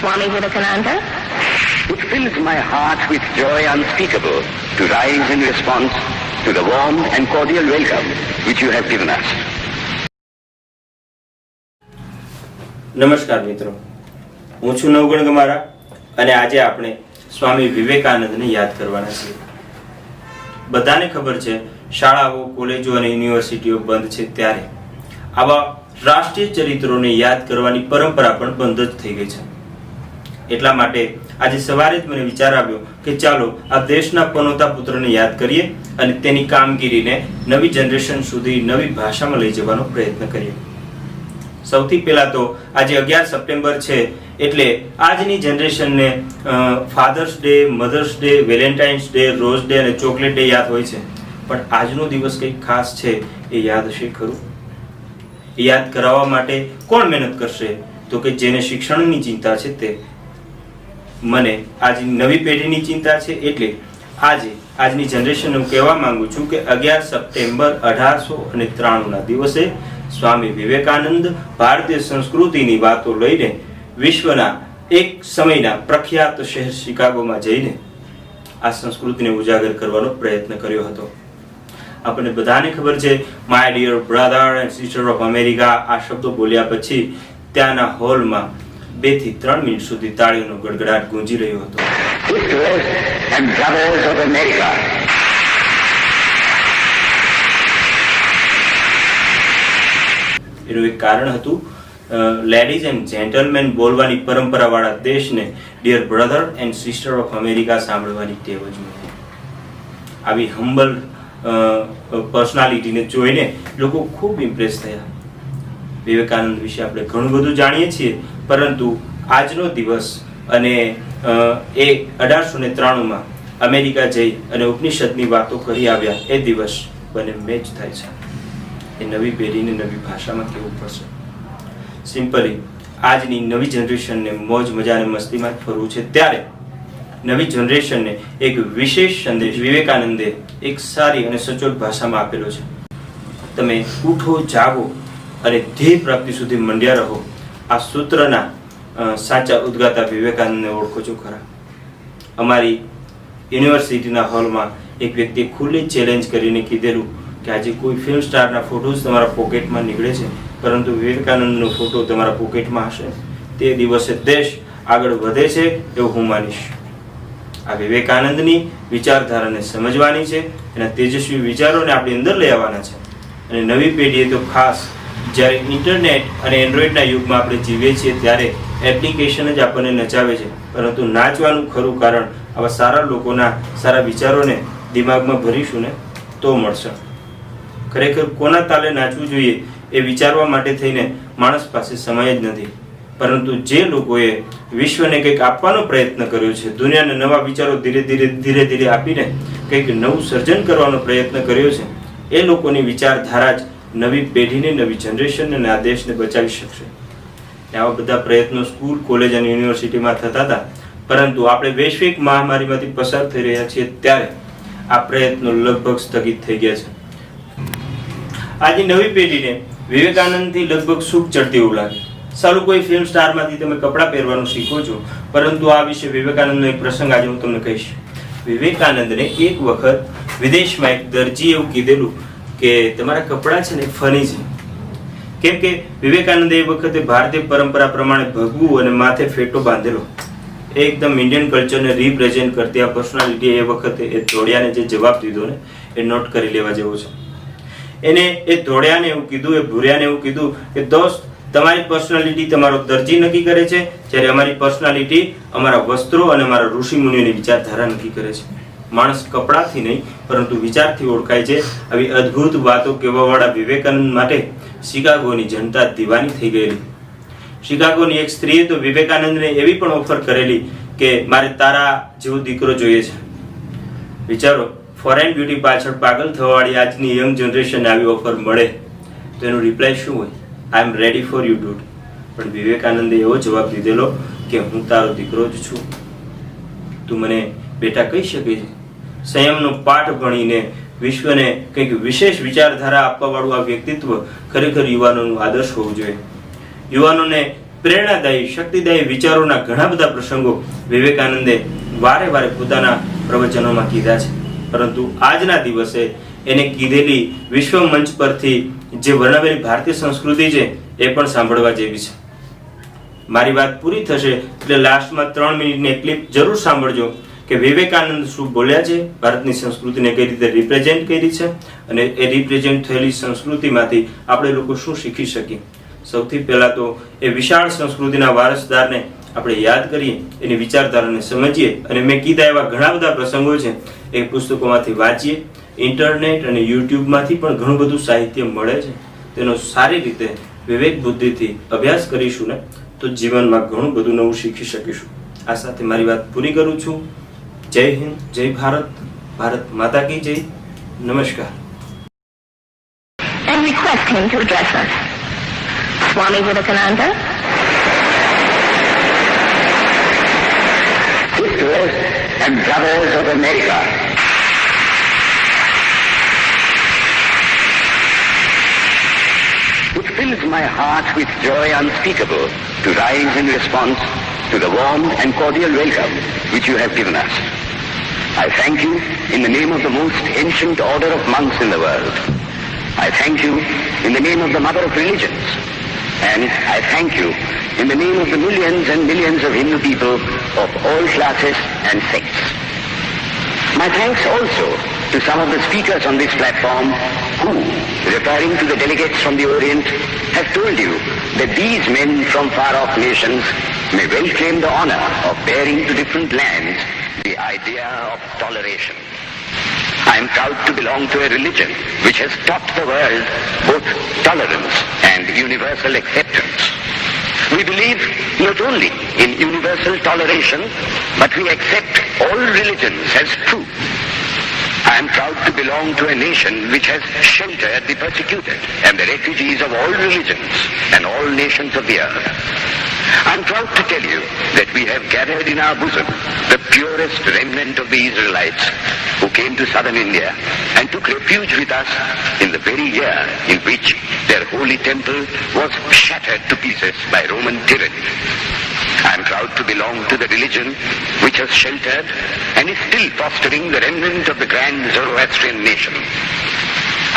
Swami Vivekananda? It fills my heart with joy unspeakable to rise in response to the warm and cordial welcome which you have given us. નમસ્કાર મિત્રો, હું છું નવગણ ગમારા અને આજે આપણે સ્વામી વિવેકાનંદને યાદ કરવાના છીએ. બધાને ખબર છે શાળાઓ, કોલેજો અને યુનિવર્સિટીઓ બંધ છે, ત્યારે આવા રાષ્ટ્રીય ચરિત્રોને યાદ કરવાની પરંપરા પણ બંધ જ થઈ ગઈ છે. એટલા માટે આજે સવારે જ મને વિચાર આવ્યો કે ચાલો આ દેશના પનોતા પુત્રને યાદ કરીએ અને તેની કામગીરીને નવી જનરેશન સુધી નવી ભાષામાં લઈ જવાનો પ્રયત્ન કરીએ. સૌથી પહેલા તો આજે 11 સપ્ટેમ્બર છે, એટલે આજની જનરેશનને Father's Day, Mother's Day, Valentine's Day, Rose Day અને ચોકલેટ ડે યાદ હોય છે, પણ આજનો દિવસ કંઈક ખાસ છે એ યાદ હશે ખરું? એ યાદ કરાવવા માટે કોણ મહેનત કરશે? તો કે જેને શિક્ષણની ચિંતા છે તે. મને આજની નવી પેઢીની ચિંતા છે, એટલે આજની જનરેશનને હું કહેવા માંગુ છું કે 11 સપ્ટેમ્બર 1893ના દિવસે સ્વામી વિવેકાનંદ ભારતીય સંસ્કૃતિની વાતો લઈને વિશ્વના એક સમયના પ્રખ્યાત શહેર શિકાગોમાં જઈને આ સંસ્કૃતિને ઉજાગર કરવાનો પ્રયત્ન કર્યો હતો. આપણને બધાને ખબર છે, my dear brother and sister of America આ શબ્દો બોલ્યા પછી ત્યાંના હોલમાં 2 થી 3 મિનિટ સુધી તાળીઓનો ગડગડાટ ગુંજી રહ્યો હતો. Sisters and brothers of America. એનું એક કારણ હતું, લેડીઝ એન્ડ જેન્ટલમેન બોલવાની પરંપરા વાળા દેશને dear brother and sister of America સાંભળવાની ટેવ જ નથી. આવી હમ્બલ પર્સનાલિટીને જોઈને લોકો ખૂબ ઇમ્પ્રેસ થયા. વિવેકાનંદ વિશે આપણે ઘણું બધું જાણીએ છીએ, પરંતુ આજનો દિવસ અને એ 1893માં અમેરિકા જઈ અને ઉપનિષદની વાતો કરી આવ્યા એ દિવસ બંને મેચ થાય છે. એ નવી પેઢીને નવી ભાષામાં કહેવું પડશે. સિમ્પલી આજની નવી જનરેશનને મોજ મજા અને મસ્તીમાં જ ફરવું છે, ત્યારે નવી જનરેશનને એક વિશેષ સંદેશ વિવેકાનંદે એક સારી અને સચોટ ભાષામાં આપેલો છે. તમે ઉઠો, જાગો અને ધ્યેય પ્રાપ્તિ સુધી મંડ્યા રહો. આ સૂત્રના સાચા ઉદ્ગાતા વિવેકાનંદને ઓળખો છો ખરા? અમારી યુનિવર્સિટીના હોલમાં એક વ્યક્તિએ ખુલ્લી ચેલેન્જ કરીને કીધેલું કે આજે કોઈ ફિલ્મ સ્ટારના ફોટોઝ તમારા પોકેટમાં નીકળે છે, પરંતુ વિવેકાનંદનો ફોટો તમારા પોકેટમાં હશે, તે દિવસે દેશ આગળ વધે છે એવું હું માનીશ. આ વિવેકાનંદની વિચારધારાને સમજવાની છે, એના તેજસ્વી વિચારોને આપણી અંદર લઈ આવવાના છે. અને નવી પેઢીએ તો ખાસ, જ્યારે ઇન્ટરનેટ અને એન્ડ્રોઈડના યુગમાં આપણે જીવીએ છીએ ત્યારે એપ્લિકેશન જ આપણને નચાવે છે, પરંતુ નાચવાનું ખરું કારણ આવા સારા લોકોના સારા વિચારોને દિમાગમાં ભરીશું ને તો મળશે. ખરેખર કોના તાલે નાચવું જોઈએ એ વિચારવા માટે થઈને માણસ પાસે સમય જ નથી, પરંતુ જે લોકોએ વિશ્વને કંઈક આપવાનો પ્રયત્ન કર્યો છે, દુનિયાને નવા વિચારો ધીરે ધીરે આપીને કંઈક નવું સર્જન કરવાનો પ્રયત્ન કર્યો છે, એ લોકોની વિચારધારા જ નવી પેઢીને, નવી જનરેશનને અને આ દેશને બચાવી શકશે. આવા બધા પ્રયત્નો સ્કૂલ, કોલેજ અને યુનિવર્સિટીમાં થતા હતા, પરંતુ આપણે વૈશ્વિક મહામારીમાંથી પસાર થઈ રહ્યા છીએ ત્યારે આ પ્રયત્નો લગભગ સ્થગિત થઈ ગયા છે. આજની નવી પેઢીને વિવેકાનંદથી લગભગ સૂક ચડતી એવું લાગે. સારું, કોઈ ફિલ્મ સ્ટારમાંથી તમે કપડાં પહેરવાનું શીખો છો, પરંતુ આ વિશે વિવેકાનંદનો એક પ્રસંગ આજે હું તમને કહીશ. વિવેકાનંદને એક વખત વિદેશમાં એક દરજી એવું કીધેલું કે તમારા કપડાં છે ને ફની છે. કેમ કે વિવેકાનંદ એ વખતે ભારતીય પરંપરા પ્રમાણે ભગવું અને માથે ફેટો બાંધેલો, એકદમ ઇન્ડિયન કલ્ચરને રિપ્રેઝેન્ટ કરતી આ પર્સનાલિટી એ વખતે એ ધોળિયાને જે જવાબ દીધો ને એ નોટ કરી લેવા જેવો છે. એને એ ધોળિયાને એવું કીધું, એ ભૂરિયાને એવું કીધું કે દોસ્ત, તમારી પર્સનાલિટી તમારો દરજી નક્કી કરે છે, જ્યારે અમારી પર્સનાલિટી અમારા વસ્ત્રો અને અમારા ઋષિ મુનિઓની વિચારધારા નક્કી કરે છે. માણસ કપડાથી નહીં પરંતુ વિચારથી ઓળખાય છે. આવી અદ્ભુત વાતો કહેવાવાળા વિવેકાનંદ માટે શિકાગોની જનતા દીવાની થઈ ગયેલી. શિકાગોની એક સ્ત્રીએ તો વિવેકાનંદને એવી પણ ઓફર કરેલી કે મારે તારા જેવો દીકરો જોઈએ છે. વિચારો, ફોરેન બ્યુટી પાછળ પાગલ થવાવાળી આજની યંગ જનરેશનને આવી ઓફર મળે તો એનું રિપ્લાય શું હોય? આઈ એમ રેડી ફોર યુ ડૂડ. પણ વિવેકાનંદે એવો જવાબ દીધેલો કે હું તારો દીકરો જ છું. તું મને બેટા કહી શકે છે? સંયમનો પાઠ ભણીને વિશ્વને કંઈક વિશેષ વિચારધારા આપવા વાળું આ વ્યક્તિત્વ ખરેખર યુવાનોનું આદર્શ હોવું જોઈએ. યુવાનોને પ્રેરણાદાયી શક્તિદાયી વિચારોના ઘણા બધા પ્રસંગો વિવેકાનંદે વારે વારે પોતાના પ્રવચનોમાં કીધા છે, પરંતુ આજના દિવસે એને કીધેલી વિશ્વ મંચ પરથી જે વર્ણવેલી ભારતીય સંસ્કૃતિ છે એ પણ સાંભળવા જેવી છે. મારી વાત પૂરી થશે એટલે લાસ્ટમાં 3 મિનિટની ક્લિપ જરૂર સાંભળજો કે વિવેકાનંદ શું બોલ્યા છે, ભારતની સંસ્કૃતિને કઈ રીતે રિપ્રેઝેન્ટ કરી છે અને એ રિપ્રેઝેન્ટ થયેલી સંસ્કૃતિમાંથી આપણે લોકો શું શીખી શકીએ. સૌથી પહેલા તો એ વિશાળ સંસ્કૃતિના વારસદારને આપણે યાદ કરીએ, એની વિચારધારાને સમજીએ અને મેં કીધા એવા ઘણા બધા પ્રસંગો છે એ પુસ્તકોમાંથી વાંચીએ. ઇન્ટરનેટ અને યુટ્યુબમાંથી પણ ઘણું બધું સાહિત્ય મળે છે, તેનો સારી રીતે વિવેક બુદ્ધિથી અભ્યાસ કરીશું ને તો જીવનમાં ઘણું બધું નવું શીખી શકીશું. આ સાથે મારી વાત પૂરી કરું છું. જય હિન્દ, જય ભારત, ભારત માતા કી જય. નમસ્કાર. And request him to address us. Swami Vivekananda. Sisters and brothers of America, it fills my heart with joy unspeakable to rise in response to the warm and cordial welcome which you have given us. I thank you in the name of the most ancient order of monks in the world. I thank you in the name of the mother of religions. And I thank you in the name of the millions and millions of Hindu people of all classes and sects. My thanks also to some of the speakers on this platform who, referring to the delegates from the Orient, have told you that these men from far-off nations may well claim the honor of bearing to different lands the idea of toleration. I am proud to belong to a religion which has taught the world both tolerance and universal acceptance. We believe not only in universal toleration, but we accept all religions as true. I am proud to belong to a nation which has sheltered the persecuted and the refugees of all religions and all nations of the earth. I am proud to tell you that we have gathered in our bosom the purest remnant of the Israelites who came to southern India and took refuge with us in the very year in which their holy temple was shattered to pieces by Roman tyranny. I am proud to belong to the religion which has sheltered and is still fostering the remnant of the grand Zoroastrian nation.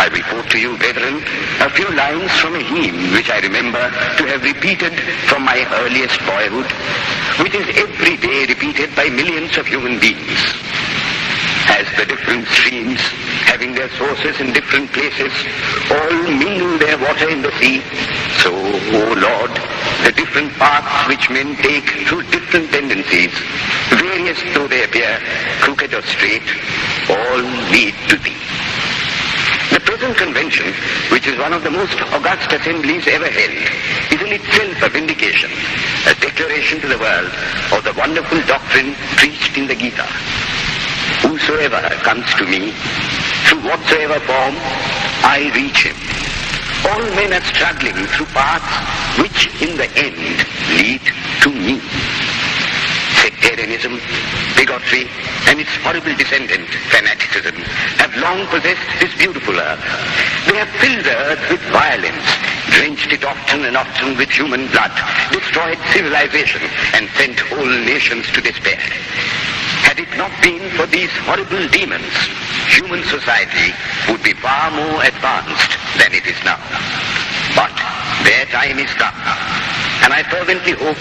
I will quote to you, brethren, a few lines from a hymn which I remember to have repeated from my earliest boyhood, which is every day repeated by millions of human beings. As the different streams, having their sources in different places, all mingle their water in the sea, so, O Lord, the different paths which men take through different tendencies, various though they appear, crooked or straight, all lead to Thee. The present convention, which is one of the most august assemblies ever held, is in itself a vindication, a declaration to the world of the wonderful doctrine preached in the Gita. Whosoever comes to me, through whatsoever form, I reach him. All men are struggling through paths which in the end lead to me. Sectarianism, bigotry, and its horrible descendant, fanaticism, have long possessed this beautiful earth. They have filled the earth with violence, drenched it often and often with human blood, destroyed civilization, and sent whole nations to despair. Had it not been for these horrible demons, human society would be far more advanced than it is now. But their time is come, and I fervently hope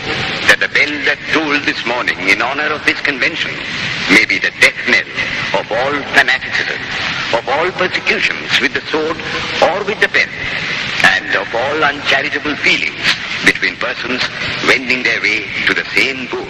that the bell that tolled this morning in honor of this convention may be the death knell of all fanaticism, of all persecutions with the sword or with the pen, and of all uncharitable feelings between persons wending their way to the same goal.